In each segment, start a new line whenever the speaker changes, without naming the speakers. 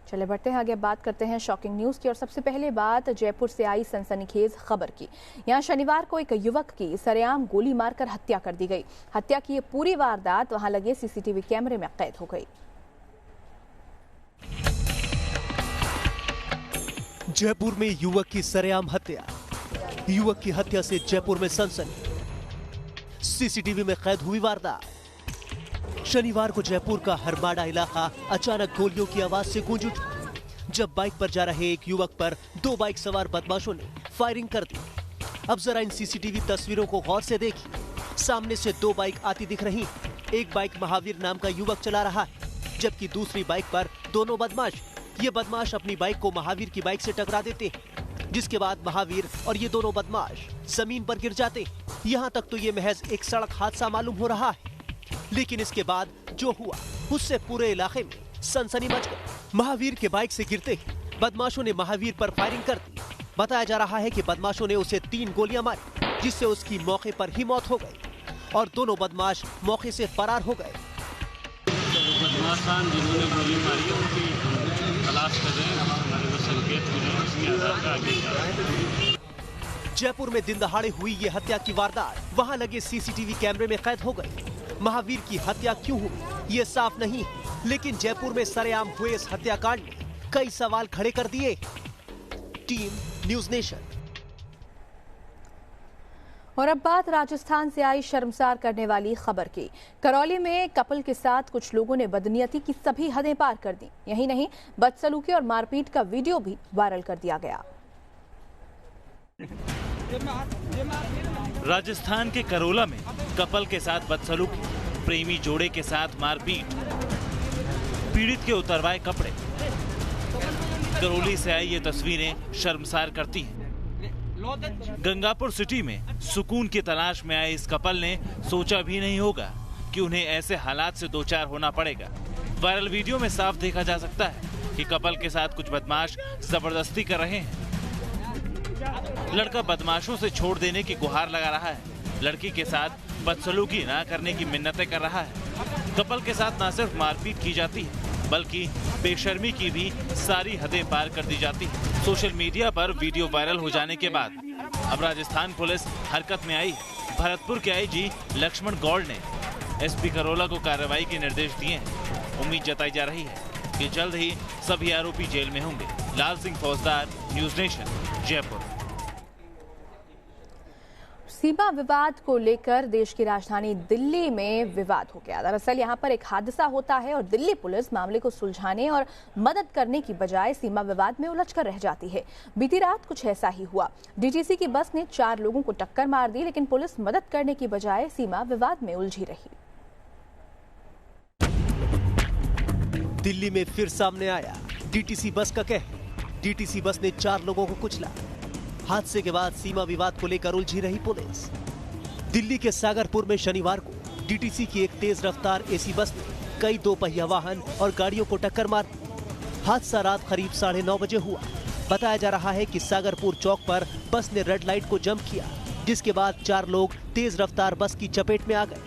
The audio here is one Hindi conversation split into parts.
चले बढ़ते हैं आगे, बात करते हैं शॉकिंग न्यूज़ की। और सबसे पहले बात जयपुर से आई सनसनीखेज खबर की। यहाँ शनिवार को एक युवक की सरेआम गोली मारकर हत्या कर दी गई। हत्या की ये पूरी वारदात वहां लगे सीसीटीवी कैमरे में कैद हो गई।
जयपुर में युवक की सरेआम हत्या। युवक की हत्या से जयपुर में सनसनी। सीसीटीवी में कैद हुई वारदात। शनिवार को जयपुर का हरमाड़ा इलाका अचानक गोलियों की आवाज से गूंज उठा, जब बाइक पर जा रहे एक युवक पर दो बाइक सवार बदमाशों ने फायरिंग कर दी। अब जरा इन सीसीटीवी तस्वीरों को गौर से देखिए। सामने से दो बाइक आती दिख रही। एक बाइक महावीर नाम का युवक चला रहा है, जबकि दूसरी बाइक पर दोनों बदमाश। ये बदमाश अपनी बाइक को महावीर की बाइक से टकरा देते हैं, जिसके बाद महावीर और ये दोनों बदमाश जमीन पर गिर जाते हैं। यहाँ तक तो ये महज एक सड़क हादसा मालूम हो रहा है, लेकिन इसके बाद जो हुआ उससे पूरे इलाके में सनसनी मच गई। महावीर के बाइक से गिरते ही बदमाशों ने महावीर पर फायरिंग कर दी। बताया जा रहा है कि बदमाशों ने उसे 3 गोलियां मारी, जिससे उसकी मौके पर ही मौत हो गई और दोनों बदमाश मौके से फरार हो गए।
बदमाश जिन्होंने गोली मारी उनकी तलाश कर रहे हैं, हमारे को संकेत मिले हैं, उसके आधार पर आगे जा रहे हैं।
जयपुर में दिन दहाड़े हुई ये हत्या की वारदात वहां लगे सीसीटीवी कैमरे में कैद हो गई। महावीर की हत्या क्यों हुई ये साफ नहीं, लेकिन जयपुर में सरेआम हुए इस हत्याकांड ने कई सवाल खड़े कर दिए। Team news nation.
और अब बात राजस्थान से आई शर्मसार करने वाली खबर की। करौली में कपल के साथ कुछ लोगों ने बदनीयती की सभी हदें पार कर दी। यही नहीं, बदसलूकी और मारपीट का वीडियो भी वायरल कर दिया गया।
राजस्थान के करोला में कपल के साथ बदसलूकी, प्रेमी जोड़े के साथ मारपीट, पीड़ित के उतरवाए कपड़े। करौली से आई ये तस्वीरें शर्मसार करती हैं। गंगापुर सिटी में सुकून की तलाश में आए इस कपल ने सोचा भी नहीं होगा कि उन्हें ऐसे हालात से दो चार होना पड़ेगा। वायरल वीडियो में साफ देखा जा सकता है कि कपल के साथ कुछ बदमाश जबरदस्ती कर रहे हैं। लड़का बदमाशों से छोड़ देने की गुहार लगा रहा है, लड़की के साथ बदसलूकी ना करने की मिन्नतें कर रहा है। कपल के साथ न सिर्फ मारपीट की जाती है, बल्कि बेशर्मी की भी सारी हदें पार कर दी जाती है। सोशल मीडिया पर वीडियो वायरल हो जाने के बाद अब राजस्थान पुलिस हरकत में आई। भरतपुर के आईजी लक्ष्मण गौड़ ने एसपी करोला को कार्रवाई के निर्देश दिए हैं। उम्मीद जताई जा रही है कि जल्द ही सभी आरोपी जेल में होंगे। लाल सिंह फौजदार, न्यूज़ नेशन, जयपुर।
सीमा विवाद को लेकर देश की राजधानी दिल्ली में विवाद हो गया। दरअसल यहां पर एक हादसा होता है और दिल्ली पुलिस मामले को सुलझाने और मदद करने की बजाय सीमा विवाद में उलझकर रह जाती है। बीती रात कुछ ऐसा ही हुआ। डीटीसी की बस ने 4 लोगों को टक्कर मार दी, लेकिन पुलिस मदद करने की बजाय सीमा विवाद में उलझी रही।
दिल्ली में फिर सामने आया डीटीसी बस का कहर। डीटीसी बस ने 4 लोगों को कुचला। हादसे के बाद सीमा विवाद को लेकर उलझी रही पुलिस। दिल्ली के सागरपुर में शनिवार को डीटीसी की एक तेज रफ्तार एसी बस ने कई 2 पहिया वाहन और गाड़ियों को टक्कर मार दी। हादसा रात करीब 9:30 बजे हुआ। बताया जा रहा है कि सागरपुर चौक पर बस ने रेड लाइट को जंप किया, जिसके बाद 4 लोग तेज रफ्तार बस की चपेट में आ गए।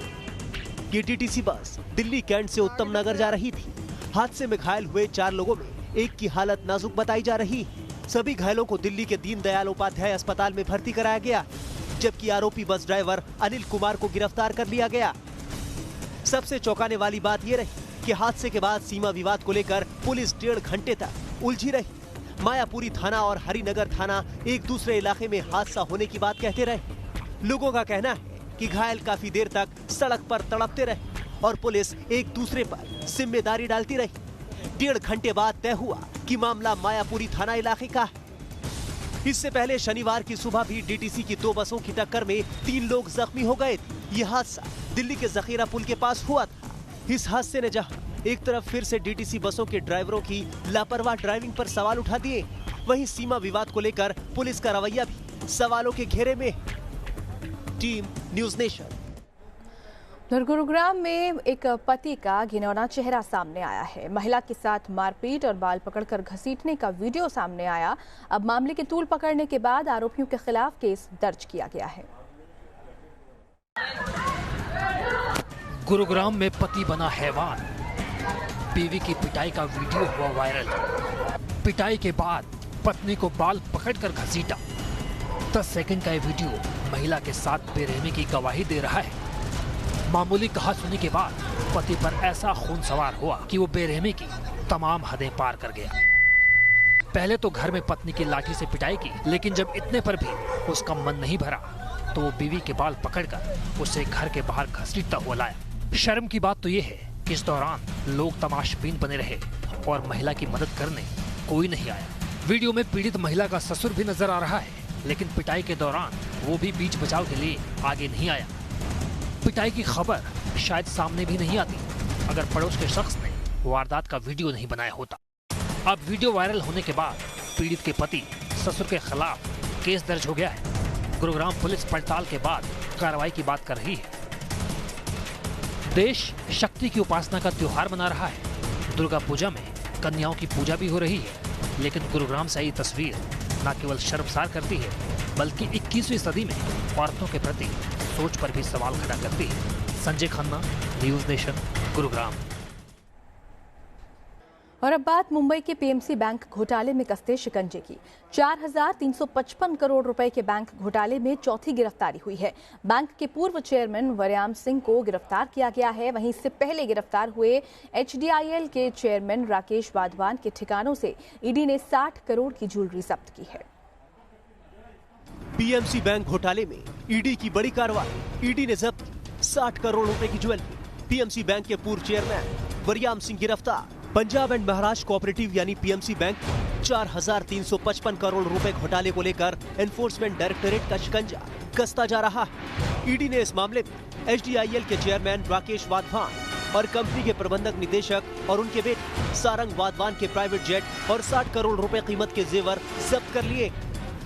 ये डीटीसी बस दिल्ली कैंट से उत्तम नगर जा रही थी। हादसे में घायल हुए 4 लोगों में एक की हालत नाजुक बताई जा रही है। सभी घायलों को दिल्ली के दीनदयाल उपाध्याय अस्पताल में भर्ती कराया गया, जबकि आरोपी बस ड्राइवर अनिल कुमार को गिरफ्तार कर लिया गया। सबसे चौंकाने वाली बात यह रही कि हादसे के बाद सीमा विवाद को लेकर पुलिस 1.5 घंटे तक उलझी रही। मायापुरी थाना और हरिनगर थाना एक दूसरे इलाके में हादसा होने की बात कहते रहे। लोगों का कहना है कि घायल काफी देर तक सड़क पर तड़पते रहे और पुलिस एक दूसरे पर जिम्मेदारी डालती रही। 1.5 घंटे बाद तय हुआ कि मामला मायापुरी थाना इलाके का है। इससे पहले शनिवार की सुबह भी डीटीसी की 2 बसों की टक्कर में 3 लोग जख्मी हो गए थे। यह हादसा दिल्ली के जखीरा पुल के पास हुआ था। इस हादसे ने जहां एक तरफ फिर से डीटीसी बसों के ड्राइवरों की लापरवाह ड्राइविंग पर सवाल उठा दिए, वहीं सीमा विवाद को लेकर पुलिस का रवैया भी सवालों के घेरे में। Team news nation.
गुरुग्राम में एक पति का घिनौना चेहरा सामने आया है। महिला के साथ मारपीट और बाल पकड़कर घसीटने का वीडियो सामने आया। अब मामले की तूल पकड़ने के बाद आरोपियों के खिलाफ केस दर्ज किया गया है।
गुरुग्राम में पति बना हैवान। बीवी की पिटाई का वीडियो हुआ वायरल। पिटाई के बाद पत्नी को बाल पकड़कर घसीटा। 10 सेकंड का ये वीडियो महिला के साथ बेरहमी की गवाही दे रहा है। मामूली कहासुनी के बाद पति पर ऐसा खून सवार हुआ कि वो बेरहमी की तमाम हदें पार कर गया। पहले तो घर में पत्नी की लाठी से पिटाई की, लेकिन जब इतने पर भी उसका मन नहीं भरा तो वो बीवी के बाल पकड़कर उसे घर के बाहर घसीटता हुआ लाया। शर्म की बात तो ये है कि इस दौरान लोग तमाशबीन बने रहे और महिला की मदद करने कोई नहीं आया। वीडियो में पीड़ित महिला का ससुर भी नजर आ रहा है, लेकिन पिटाई के दौरान वो भी बीच बचाव के लिए आगे नहीं आया। पिटाई की खबर शायद सामने भी नहीं आती अगर पड़ोस के शख्स ने वारदात का वीडियो नहीं बनाया होता। अब वीडियो वायरल होने के बाद पीड़ित के पति ससुर के खिलाफ केस दर्ज हो गया है। गुरुग्राम पुलिस पड़ताल के बाद कार्रवाई की बात कर रही है। देश शक्ति की उपासना का त्योहार मना रहा है। दुर्गा पूजा में कन्याओं की पूजा भी हो रही है, लेकिन गुरुग्राम से आई तस्वीर न केवल शर्मसार करती है बल्कि 21वीं सदी में औरतों के प्रति सोच पर भी सवाल खड़ा करती है। Sanjay Khanna, news nation, Gurugram.
और अब बात मुंबई के पीएमसी बैंक घोटाले में कसते शिकंजे की। 4,355 करोड़ रुपए के बैंक घोटाले में चौथी गिरफ्तारी हुई है। बैंक के पूर्व चेयरमैन वरयाम सिंह को गिरफ्तार किया गया है। वहीं इससे पहले गिरफ्तार हुए एचडीआईएल के चेयरमैन राकेश वाधवान के ठिकानों से ईडी ने 60 करोड़ की ज्वेलरी जब्त की है।
पीएमसी बैंक घोटाले में ईडी की बड़ी कार्रवाई। ईडी ने जब्त 60 करोड़ रुपए की ज्वेलरी। पीएमसी बैंक के पूर्व चेयरमैन वरयाम सिंह गिरफ्तार। पंजाब एंड महाराष्ट्र कोऑपरेटिव यानी पीएमसी बैंक 4,355 करोड़ रुपए घोटाले को लेकर एनफोर्समेंट डायरेक्टोरेट का शिकंजा कसता जा रहा है। ईडी ने इस मामले में एचडीआईएल के चेयरमैन राकेश वाधवान और कंपनी के प्रबंधक निदेशक और उनके बेटे सारंग वाधवान के प्राइवेट जेट और 60 करोड़ रुपए कीमत के जेवर जब्त कर लिए।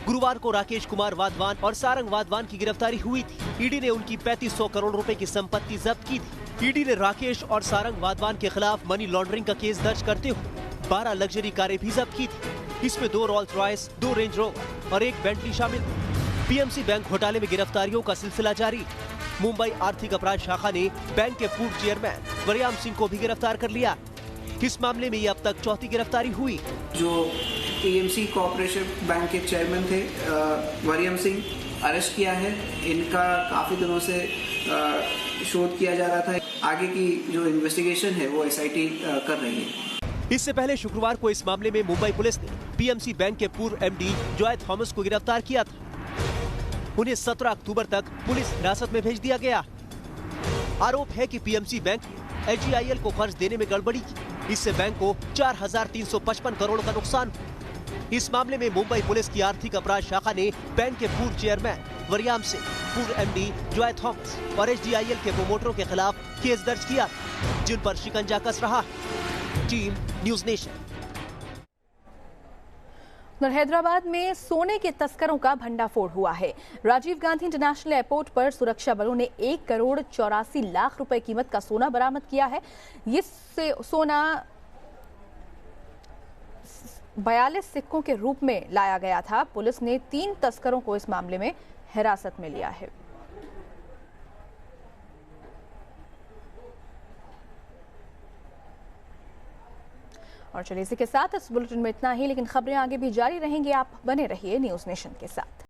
गुरुवार को राकेश कुमार वाधवान और सारंग वाधवान की गिरफ्तारी हुई थी। ईडी ने उनकी 3500 करोड़ रुपए की संपत्ति जब्त की थी। ईडी ने राकेश और सारंग वाधवान के खिलाफ मनी लॉन्ड्रिंग का केस दर्ज करते हुए 12 लग्जरी कारें भी जब्त की थी। इसमें 2 रोल्स रॉयस, 2 रेंज रोवर और 1 बेंटली शामिल थे। पीएमसी बैंक घोटाले में गिरफ्तारियों का सिलसिला जारी। मुंबई आर्थिक अपराध शाखा ने बैंक के पूर्व चेयरमैन वरयाम सिंह को भी गिरफ्तार कर लिया। इस मामले में ये अब तक चौथी गिरफ्तारी हुई।
जो पीएमसी कॉर्पोरेशन बैंक के चेयरमैन थे वरयाम सिंह, अरेस्ट किया है। इनका काफी दिनों से शोध किया जा रहा था। आगे की जो इन्वेस्टिगेशन है वो एसआईटी कर रही है।
इससे पहले शुक्रवार को इस मामले में मुंबई पुलिस ने पीएमसी बैंक के पूर्व एमडी जॉय थॉमस को गिरफ्तार किया था। उन्हें 17 अक्टूबर तक पुलिस हिरासत में भेज दिया गया। आरोप है कि पीएमसी बैंक ने एचडीआईएल को कर्ज देने में गड़बड़ी की। इससे बैंक को 4,355 करोड़ का नुकसान हुआ। इस मामले में मुंबई पुलिस की आर्थिक अपराध शाखा ने बैंक के पूर्व चेयरमैन वरयाम सिंह, पूर्व एमडी जॉय थॉमस और एचडीआईएल के प्रोमोटरों के खिलाफ केस दर्ज किया, जिन पर शिकंजा कस रहा है। Team news nation.
हैदराबाद में सोने के तस्करों का भंडाफोड़ हुआ है। राजीव गांधी इंटरनेशनल एयरपोर्ट पर सुरक्षा बलों ने 1 करोड़ 84 लाख रुपए कीमत का सोना बरामद किया है। ये सोना 42 सिक्कों के रूप में लाया गया था। पुलिस ने 3 तस्करों को इस मामले में हिरासत में लिया है। और चलिए इसी के साथ इस बुलेटिन में इतना ही, लेकिन खबरें आगे भी जारी रहेंगी। आप बने रहिए न्यूज़ नेशन के साथ।